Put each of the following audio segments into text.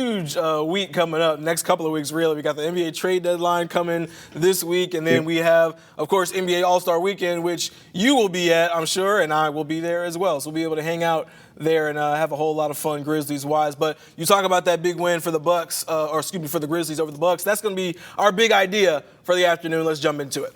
Huge week coming up. Next couple of weeks, really. We got the NBA trade deadline coming this week, and then we have, of course, NBA All-Star Weekend, which you will be at, I'm sure, and I will be there as well. So we'll be able to hang out there and have a whole lot of fun Grizzlies-wise. But you talk about that big win for the Bucks, for the Grizzlies over the Bucks. That's going to be our big idea for the afternoon. Let's jump into it.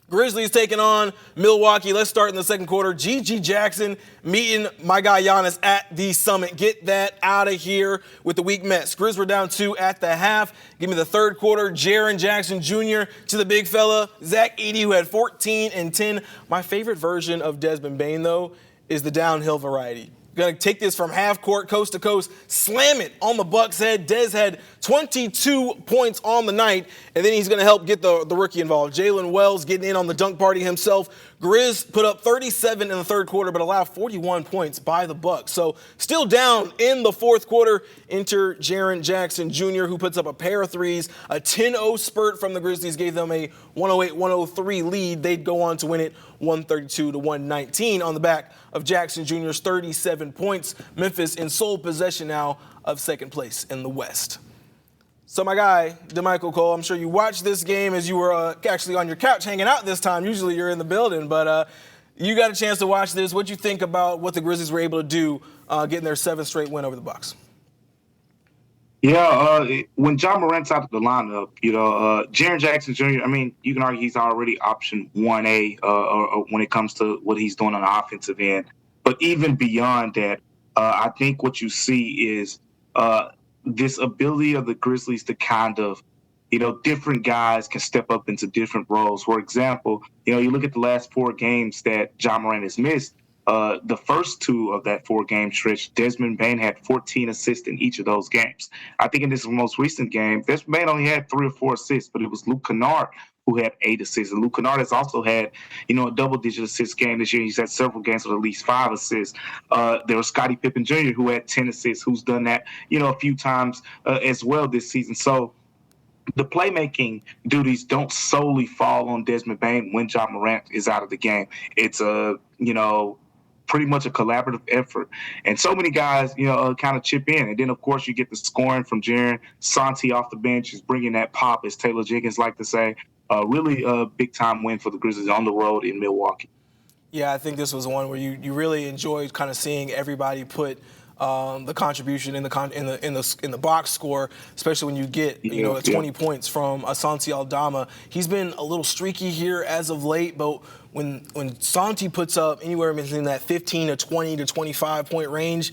Grizzlies taking on Milwaukee. Let's start in the second quarter. Ja Jackson meeting my guy Giannis at the Summit. Get that out of here with the weak Mets. Grizz were down 2 at the half. Give me the third quarter. Jaren Jackson Jr. to the big fella. Zach Edey, who had 14 and 10. My favorite version of Desmond Bane, though, is the downhill variety. Going to take this from half court, coast to coast, slam it on the Bucks' head. Dez had 22 points on the night, and then he's going to help get the rookie involved. Jalen Wells getting in on the dunk party himself. Grizz put up 37 in the third quarter, but allowed 41 points by the Bucks. So still down in the fourth quarter. Enter Jaren Jackson Jr., who puts up a pair of threes. A 10-0 spurt from the Grizzlies gave them a 108-103 lead. They'd go on to win it 132-119 on the back of Jackson Jr.'s 37 points. Memphis in sole possession now of second place in the West. So my guy, DeMichael Cole, I'm sure you watched this game as you were actually on your couch hanging out this time. Usually you're in the building, but you got a chance to watch this. What'd you think about what the Grizzlies were able to do getting their seventh straight win over the Bucks? Yeah, when Ja Morant's out of the lineup, Jaren Jackson Jr., I mean, you can argue he's already option 1A when it comes to what he's doing on the offensive end. But even beyond that, I think what you see is this ability of the Grizzlies to kind of, different guys can step up into different roles. For example, you look at the last 4 games that Ja Morant has missed. The first 2 of that 4-game stretch, Desmond Bane had 14 assists in each of those games. I think in this most recent game, Desmond Bane only had 3 or 4 assists, but it was Luke Kennard who had 8 assists. And Luke Kennard has also had, a double-digit assist game this year. He's had several games with at least 5 assists. There was Scottie Pippen Jr., who had 10 assists, who's done that, a few times as well this season. So the playmaking duties don't solely fall on Desmond Bane when Ja Morant is out of the game. It's pretty much a collaborative effort. And so many guys, kind of chip in. And then, of course, you get the scoring from Jaren. Santi off the bench is bringing that pop, as Taylor Jenkins like to say. Really a big-time win for the Grizzlies on the road in Milwaukee. Yeah, I think this was one where you really enjoyed kind of seeing everybody put the contribution in the box score, especially when you get 20 points from Asante Aldama. He's been a little streaky here as of late, but when Santi puts up anywhere between that 15 to 20 to 25 point range,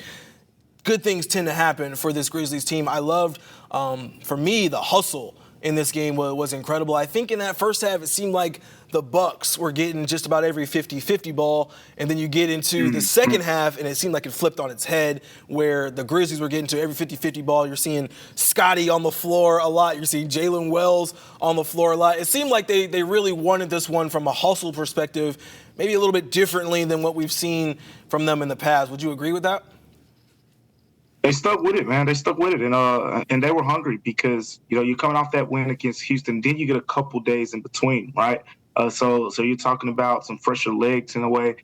good things tend to happen for this Grizzlies team. I loved, for me, the hustle in this game was incredible. I think in that first half, it seemed like the Bucks were getting just about every 50-50 ball, and then you get into the second half, and it seemed like it flipped on its head, where the Grizzlies were getting to every 50-50 ball. You're seeing Scotty on the floor a lot. You're seeing Jalen Wells on the floor a lot. It seemed like they really wanted this one from a hustle perspective, maybe a little bit differently than what we've seen from them in the past. Would you agree with that? They stuck with it, man. They stuck with it, and they were hungry because you're coming off that win against Houston. Then you get a couple days in between, right? So you're talking about some fresher legs in a way,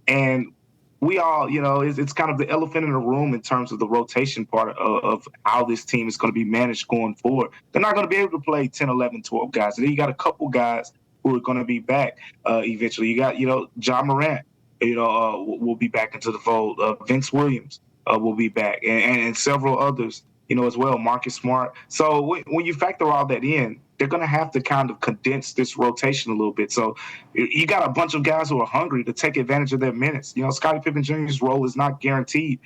and we all, it's kind of the elephant in the room in terms of the rotation part of how this team is going to be managed going forward. They're not going to be able to play 10, 11, 12 guys. And then you got a couple guys who are going to be back eventually. You got, Ja Morant, will be back into the fold. Vince Williams will be back, and several others, as well, Marcus Smart. So when you factor all that in, they're going to have to kind of condense this rotation a little bit. So you got a bunch of guys who are hungry to take advantage of their minutes. Scottie Pippen Jr.'s role is not guaranteed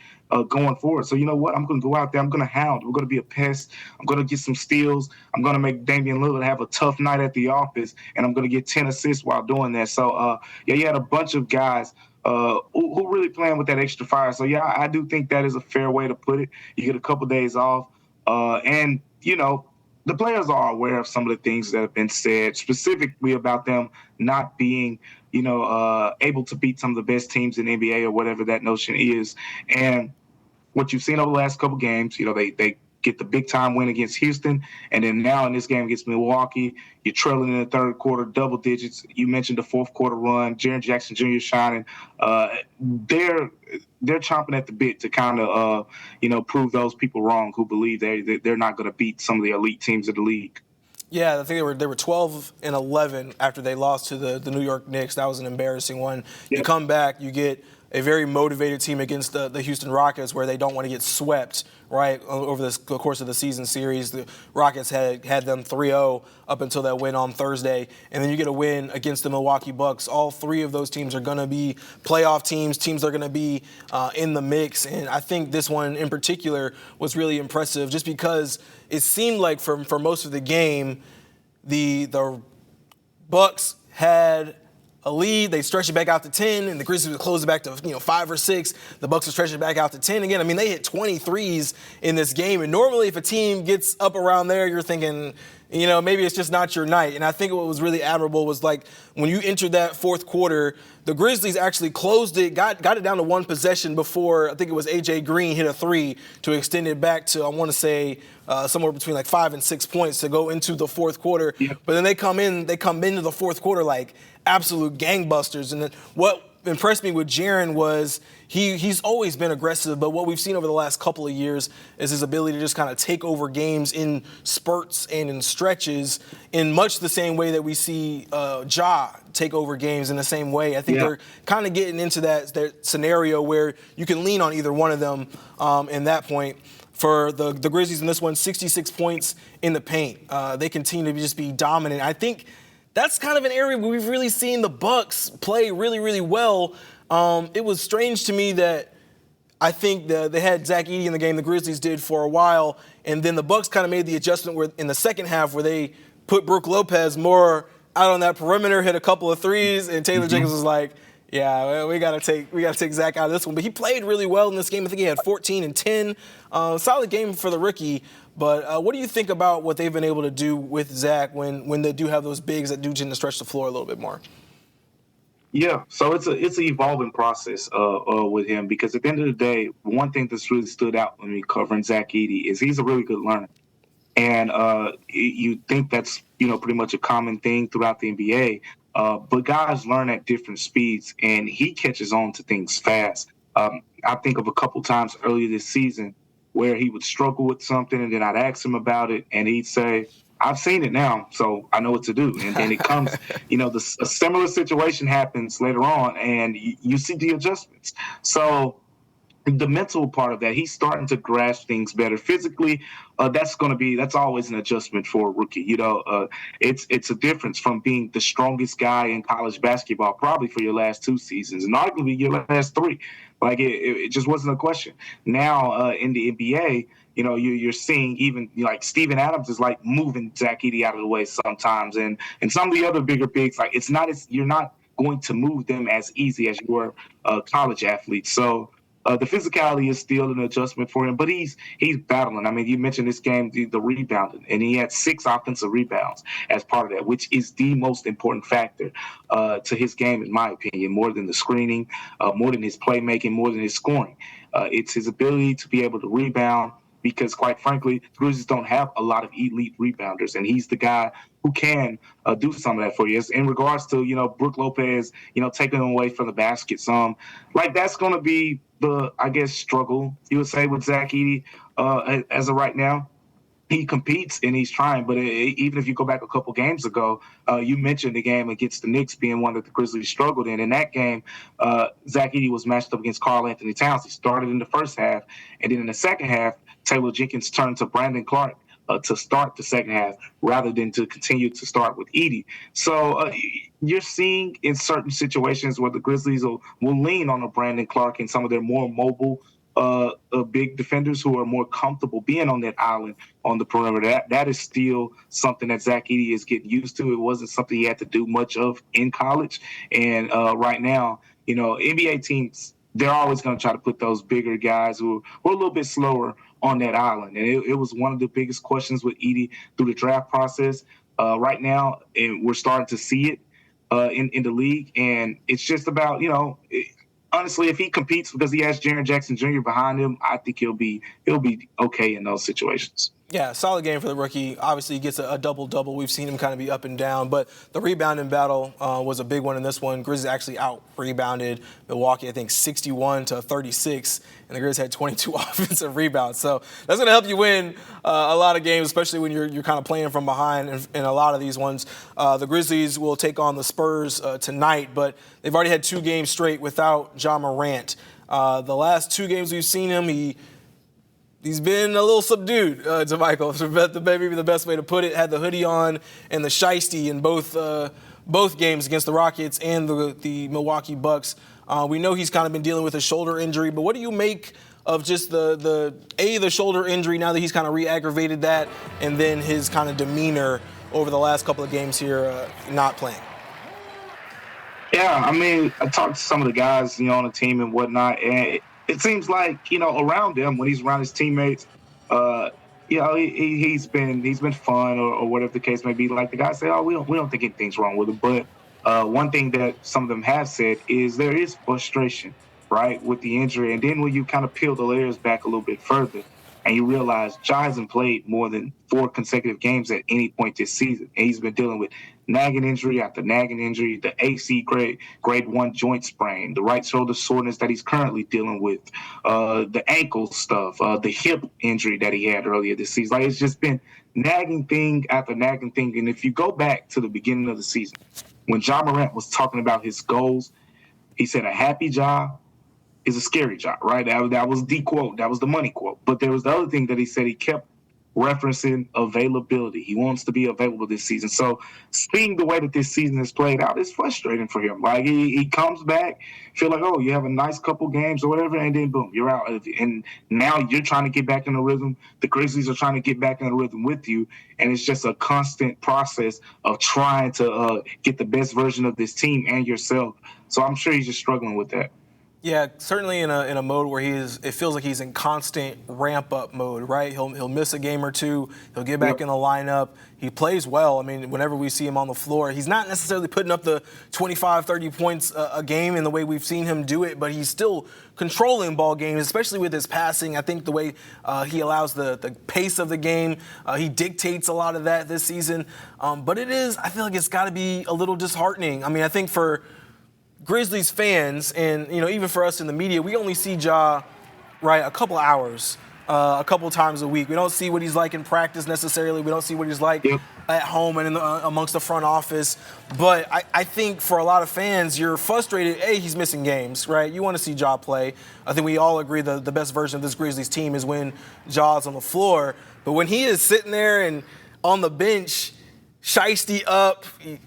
going forward. So you know what? I'm going to go out there. I'm going to hound. We're going to be a pest. I'm going to get some steals. I'm going to make Damian Lillard have a tough night at the office, and I'm going to get 10 assists while doing that. So, you had a bunch of guys who really playing with that extra fire. So, yeah, I do think that is a fair way to put it. You get a couple days off, and, the players are aware of some of the things that have been said, specifically about them not being, able to beat some of the best teams in the NBA or whatever that notion is. And what you've seen over the last couple games, they get the big time win against Houston, and then now in this game against Milwaukee, you're trailing in the third quarter, double digits. You mentioned the fourth quarter run, Jaren Jackson Jr. shining. They're chomping at the bit to kind of prove those people wrong who believe they're not going to beat some of the elite teams of the league. Yeah, I think they were 12-11 after they lost to the New York Knicks. That was an embarrassing one. Yeah. You come back, you get a very motivated team against the Houston Rockets, where they don't want to get swept, right, over the course of the season series. The Rockets had them 3-0 up until that win on Thursday, and then you get a win against the Milwaukee Bucks. All three of those teams are going to be playoff teams that are going to be in the mix, and I think this one in particular was really impressive just because it seemed like for most of the game, the Bucks had a lead, they stretched it back out to 10, and the Grizzlies would close it back to 5 or 6. The Bucks would stretch it back out to 10 again. I mean, they hit 23s in this game, and normally if a team gets up around there, you're thinking, maybe it's just not your night. And I think what was really admirable was like when you entered that fourth quarter, the Grizzlies actually closed it, got it down to one possession before I think it was A.J. Green hit a three to extend it back to, I want to say, somewhere between like 5 and 6 points to go into the fourth quarter. Yeah. But then they come into the fourth quarter like absolute gangbusters. And then what impressed me with Jaren was he's always been aggressive, but what we've seen over the last couple of years is his ability to just kind of take over games in spurts and in stretches in much the same way that we see Ja take over games in the same way. I think they're kind of getting into that scenario where you can lean on either one of them in that point. For the Grizzlies in this one, 66 points in the paint. They continue to just be dominant. I think that's kind of an area where we've really seen the Bucks play really, really well. It was strange to me that I think they had Zach Edey in the game, the Grizzlies did for a while, and then the Bucks kind of made the adjustment where in the second half where they put Brook Lopez more out on that perimeter, hit a couple of threes, and Taylor Jenkins was like, yeah, we gotta take Zach out of this one. But he played really well in this game. I think he had 14 and 10. Solid game for the rookie. But what do you think about what they've been able to do with Zach when they do have those bigs that do tend to stretch the floor a little bit more? Yeah, so it's an evolving process with him, because at the end of the day, one thing that's really stood out when we covering Zach Edey is he's a really good learner. And you think that's pretty much a common thing throughout the NBA. But guys learn at different speeds, and he catches on to things fast. I think of a couple times earlier this season where he would struggle with something, and then I'd ask him about it, and he'd say, I've seen it now, so I know what to do. And then it comes, a similar situation happens later on, and you see the adjustments. So the mental part of that, he's starting to grasp things better. Physically, that's always an adjustment for a rookie. It's a difference from being the strongest guy in college basketball, probably for your last 2 seasons, and arguably your last 3. Like it just wasn't a question. Now in the NBA, you're seeing even like Steven Adams is like moving Zach Edey out of the way sometimes, and some of the other bigger bigs, like you're not going to move them as easy as you were college athletes. So the physicality is still an adjustment for him, but he's battling. I mean, you mentioned this game, the rebounding, and he had 6 offensive rebounds as part of that, which is the most important factor to his game, in my opinion, more than the screening, more than his playmaking, more than his scoring. It's his ability to be able to rebound, because quite frankly, the Grizzlies don't have a lot of elite rebounders, and he's the guy who can do some of that for you. In regards to, Brook Lopez, taking him away from the basket some, like that's going to be the, I guess, struggle, you would say, with Zach Edey as of right now. He competes and he's trying, but even if you go back a couple games ago, you mentioned the game against the Knicks being one that the Grizzlies struggled in. In that game, Zach Edey was matched up against Karl Anthony Towns. He started in the first half, and then in the second half, Taylor Jenkins turned to Brandon Clark to start the second half rather than to continue to start with Edey. So you're seeing in certain situations where the Grizzlies will lean on a Brandon Clark and some of their more mobile big defenders who are more comfortable being on that island on the perimeter. That is still something that Zach Edey is getting used to. It wasn't something he had to do much of in college. And right now, NBA teams, they're always going to try to put those bigger guys who are a little bit slower on that island. And it was one of the biggest questions with Edey through the draft process. Right now, and we're starting to see it in the league. And it's just about, honestly, if he competes because he has Jaren Jackson Jr. behind him, I think he'll be okay in those situations. Yeah, solid game for the rookie. Obviously, he gets a double-double. We've seen him kind of be up and down, but the rebounding battle was a big one in this one. Grizzlies actually out-rebounded Milwaukee, I think, 61-36, and the Grizzlies had 22 offensive rebounds. So that's going to help you win a lot of games, especially when you're kind of playing from behind in a lot of these ones. The Grizzlies will take on the Spurs tonight, but they've already had 2 games straight without Ja Morant. The last 2 games we've seen him, He's been a little subdued, to Michael. Maybe the best way to put it. Had the hoodie on and the shiesty in both games against the Rockets and the Milwaukee Bucks. We know he's kind of been dealing with a shoulder injury, but what do you make of just the shoulder injury now that he's kind of re-aggravated that, and then his kind of demeanor over the last couple of games here not playing? Yeah, I mean, I talked to some of the guys, on the team and whatnot, and it seems like, around him, when he's around his teammates, he's been fun or whatever the case may be. Like the guys say, oh, we don't think anything's wrong with him. But one thing that some of them have said is there is frustration, right, with the injury. And then when you kind of peel the layers back a little bit further, and you realize Ja hasn't played more than 4 consecutive games at any point this season, and he's been dealing with nagging injury after nagging injury, the AC grade 1 joint sprain, the right shoulder soreness that he's currently dealing with, the ankle stuff, the hip injury that he had earlier this season. Like, it's just been nagging thing after nagging thing. And if you go back to the beginning of the season, when Ja Morant was talking about his goals, he said a happy Ja is a scary Ja, right? That was the quote. That was the money quote. But there was the other thing that he said. He kept referencing availability. He wants to be available this season. So seeing the way that this season has played out is frustrating for him. Like he comes back, feel like, oh, you have a nice couple games or whatever, and then boom, you're out. And now you're trying to get back in the rhythm. The Grizzlies are trying to get back in the rhythm with you. And it's just a constant process of trying to get the best version of this team and yourself. So I'm sure he's just struggling with that. Yeah, certainly in a mode where it feels like he's in constant ramp-up mode, right? He'll miss a game or two. He'll get back in the lineup. He plays well. I mean, whenever we see him on the floor, he's not necessarily putting up the 25, 30 points a game in the way we've seen him do it, but he's still controlling ball games, especially with his passing. I think the way he allows the pace of the game, he dictates a lot of that this season. But I feel like it's got to be a little disheartening. I mean, I think for Grizzlies fans and, even for us in the media, we only see Ja, right, a couple hours, a couple times a week. We don't see what he's like in practice necessarily. We don't see what he's like at home and amongst the front office. But I think for a lot of fans, you're frustrated. He's missing games, right? You want to see Ja play. I think we all agree the best version of this Grizzlies team is when Ja's on the floor. But when he is sitting there and on the bench, shiesty up.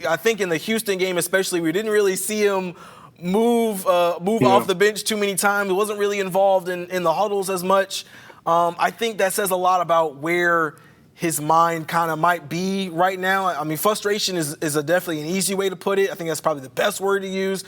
I think in the Houston game especially, we didn't really see him move off the bench too many times. He wasn't really involved in the huddles as much. I think that says a lot about where his mind kind of might be right now. I mean, frustration is definitely an easy way to put it. I think that's probably the best word to use.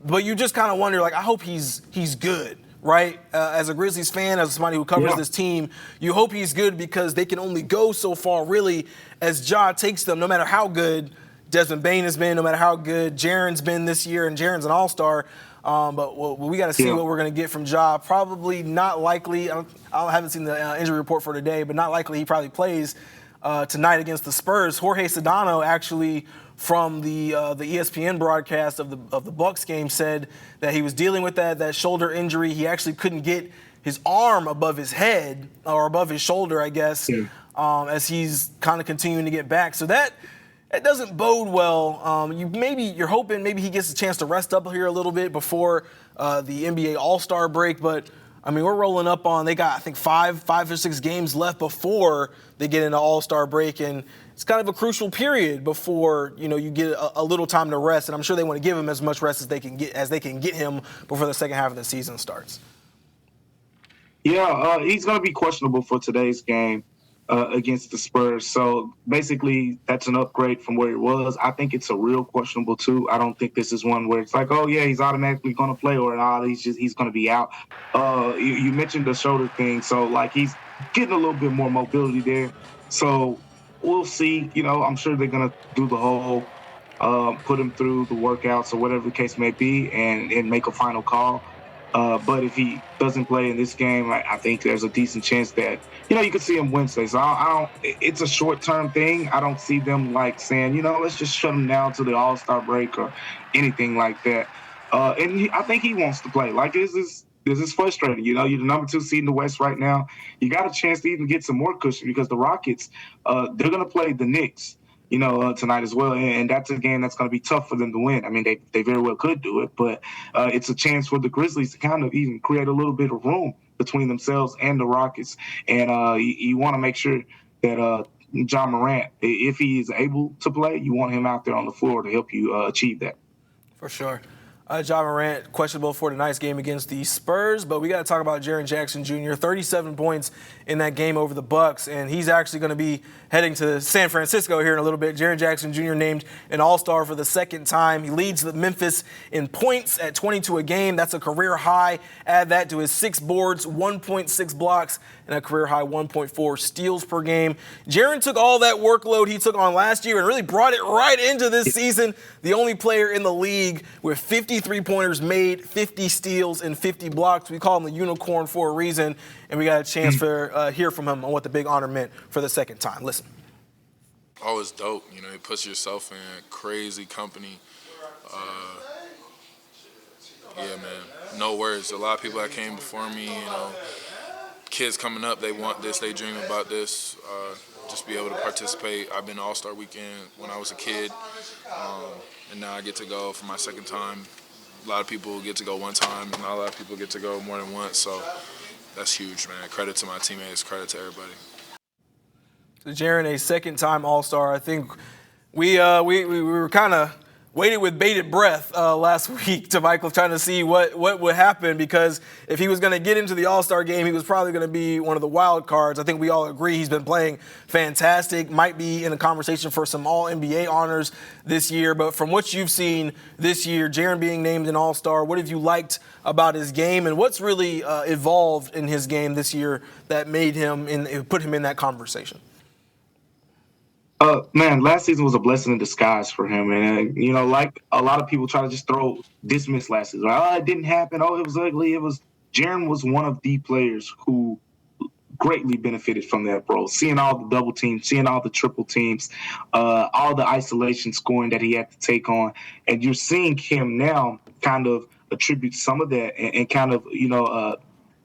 But you just kind of wonder, like, I hope he's good. Right? As a Grizzlies fan, as somebody who covers this team, you hope he's good because they can only go so far, really, as Ja takes them, no matter how good Desmond Bane has been, no matter how good Jaren's been this year, and Jaren's an all-star. But we got to see what we're going to get from Ja. Probably not likely. I haven't seen the injury report for today, but not likely he probably plays tonight against the Spurs. Jorge Sedano actually, from the ESPN broadcast of the Bucks game, said that he was dealing with that shoulder injury. He actually couldn't get his arm above his head or above his shoulder, I guess, as he's kind of continuing to get back. So that doesn't bode well. You're hoping maybe he gets a chance to rest up here a little bit before the NBA All-Star break, but I mean, we're rolling up on, they got, I think, five or six games left before they get into All-Star break, and it's kind of a crucial period before, you get a little time to rest, and I'm sure they want to give him as much rest as they can get him before the second half of the season starts. Yeah, he's going to be questionable for today's game against the Spurs. So basically, that's an upgrade from where it was. I think it's a real questionable too. I don't think this is one where it's like, oh yeah, he's automatically going to play, or he's going to be out. You mentioned the shoulder thing, so like he's getting a little bit more mobility there. So we'll see. I'm sure they're going to do the whole put him through the workouts or whatever the case may be, and make a final call. But if he doesn't play in this game, I think there's a decent chance that you could see him Wednesday. So I don't. It's a short-term thing. I don't see them like saying, let's just shut him down to the All-Star break or anything like that. I think he wants to play. Like this is frustrating. You're the number 2 seed in the West right now. You got a chance to even get some more cushion because the Rockets, they're going to play the Knicks. Tonight as well. And that's a game that's going to be tough for them to win. I mean, they very well could do it, but it's a chance for the Grizzlies to kind of even create a little bit of room between themselves and the Rockets. And you want to make sure that Ja Morant, if he is able to play, you want him out there on the floor to help you achieve that. For sure. Ja Morant, questionable for tonight's game against the Spurs, but we got to talk about Jaren Jackson Jr. 37 points in that game over the Bucks, and he's actually going to be heading to San Francisco here in a little bit. Jaren Jackson Jr. named an All-Star for the second time. He leads the Memphis in points at 22 a game. That's a career high. Add that to his 6 boards, 1.6 blocks, and a career high 1.4 steals per game. Jaren took all that workload he took on last year and really brought it right into this season. The only player in the league with 53-pointers made, 50 steals, and 50 blocks. We call him the unicorn for a reason, and we got a chance to hear from him on what the big honor meant for the second time. Listen. Oh, it's dope. You puts yourself in crazy company. Yeah, man. No words. A lot of people that came before me, kids coming up, they want this, they dream about this. Just be able to participate. I've been to All-Star Weekend when I was a kid, and now I get to go for my second time. A lot of people get to go one time, and not a lot of people get to go more than once, so that's huge, man. Credit to my teammates, credit to everybody. Jaren, a second-time All-Star. I think we were kind of waited with bated breath last week to Michael, trying to see what would happen, because if he was going to get into the All-Star game, he was probably going to be one of the wild cards. I think we all agree he's been playing fantastic, might be in a conversation for some All-NBA honors this year. But from what you've seen this year, Jaren being named an All-Star, what have you liked about his game, and what's really evolved in his game this year that made him put him in that conversation? Man, last season was a blessing in disguise for him. And, like a lot of people try to just dismiss last season. Oh, it didn't happen. Oh, it was ugly. Jaren was one of the players who greatly benefited from that, bro. Seeing all the double teams, seeing all the triple teams, all the isolation scoring that he had to take on. And you're seeing him now kind of attribute some of that and kind of,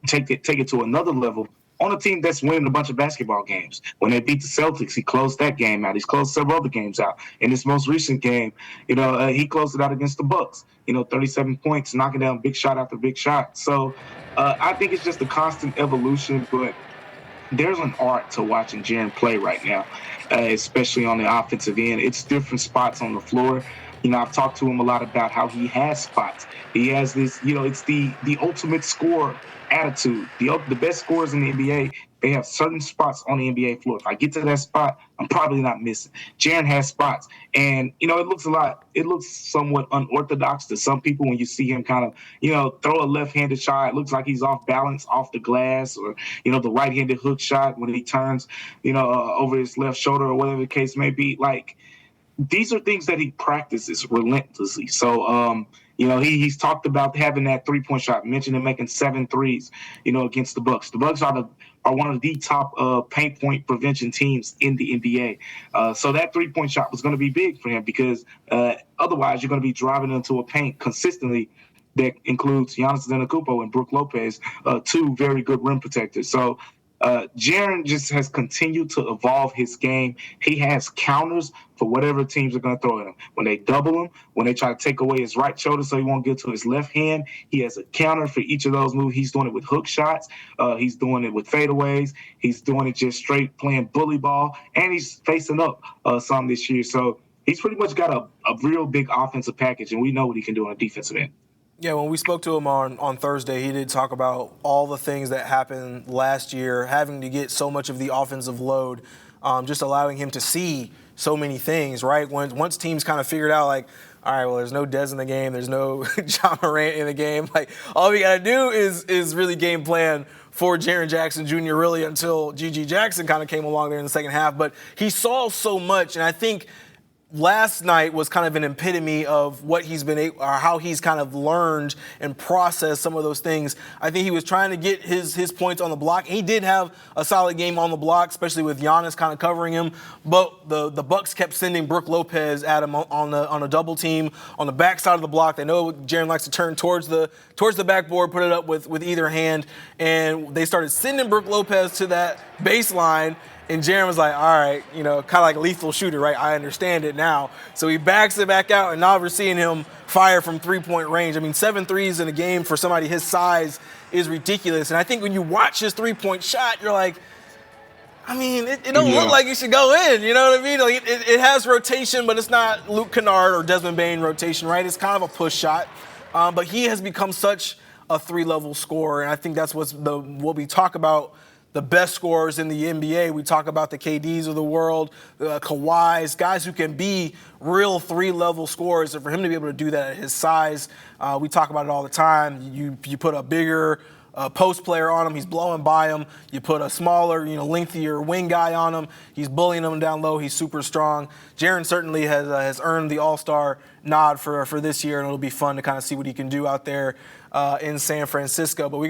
take it to another level on a team that's winning a bunch of basketball games. When they beat the Celtics, he closed that game out. He's closed several other games out. In this most recent game, he closed it out against the Bucks. 37 points, knocking down big shot after big shot. So I think it's just a constant evolution, but there's an art to watching Jaren play right now, especially on the offensive end. It's different spots on the floor. I've talked to him a lot about how he has spots. He has this, it's the ultimate scorer attitude. The best scorers in the NBA, they have certain spots on the NBA floor. If I get to that spot, I'm probably not missing. Jaren has spots. And, it looks somewhat unorthodox to some people when you see him kind of, throw a left-handed shot. It looks like he's off balance, off the glass, or, the right-handed hook shot when he turns, over his left shoulder or whatever the case may be. Like, these are things that he practices relentlessly. So, he's talked about having that three-point shot, mentioned him making 7 threes, against the Bucks. The Bucks are one of the top paint point prevention teams in the NBA. So that three-point shot was going to be big for him because otherwise you're going to be driving into a paint consistently that includes Giannis Antetokounmpo and Brook Lopez, 2 very good rim protectors. So Jaren just has continued to evolve his game. He has counters for whatever teams are going to throw at him. When they double him, when they try to take away his right shoulder so he won't get to his left hand, he has a counter for each of those moves. He's doing it with hook shots. He's doing it with fadeaways. He's doing it just straight playing bully ball. And he's facing up some this year. So he's pretty much got a real big offensive package, and we know what he can do on a defensive end. Yeah, when we spoke to him on Thursday, he did talk about all the things that happened last year, having to get so much of the offensive load, just allowing him to see so many things, right? Once teams kind of figured out, like, all right, well, there's no Dez in the game, there's no Ja Morant in the game. Like, all we got to do is really game plan for Jaren Jackson Jr. really until GG Jackson kind of came along there in the second half. But he saw so much, and I think last night was kind of an epitome of what he's been able, or how he's kind of learned and processed some of those things. I think he was trying to get his points on the block. He did have a solid game on the block, especially with Giannis kind of covering him. But the Bucks kept sending Brook Lopez at him on a double team on the backside of the block. They know Jaren likes to turn towards the backboard, put it up with either hand, and they started sending Brook Lopez to that baseline. And Jaren was like, all right, kind of like a lethal shooter, right? I understand it now. So he backs it back out, and now we're seeing him fire from three-point range. I mean, 7 threes in a game for somebody his size is ridiculous. And I think when you watch his three-point shot, you're like, I mean, it don't look like it should go in. You know what I mean? Like it has rotation, but it's not Luke Kennard or Desmond Bane rotation, right? It's kind of a push shot. But he has become such a three-level scorer, and I think that's what we talk about. The best scorers in the NBA. We talk about the KDs of the world, the Kawhis, guys who can be real three-level scorers. And for him to be able to do that at his size, we talk about it all the time. You put a bigger post player on him, he's blowing by him. You put a smaller, lengthier wing guy on him, he's bullying him down low. He's super strong. Jaren certainly has earned the All-Star nod for this year, and it'll be fun to kind of see what he can do out there in San Francisco. But we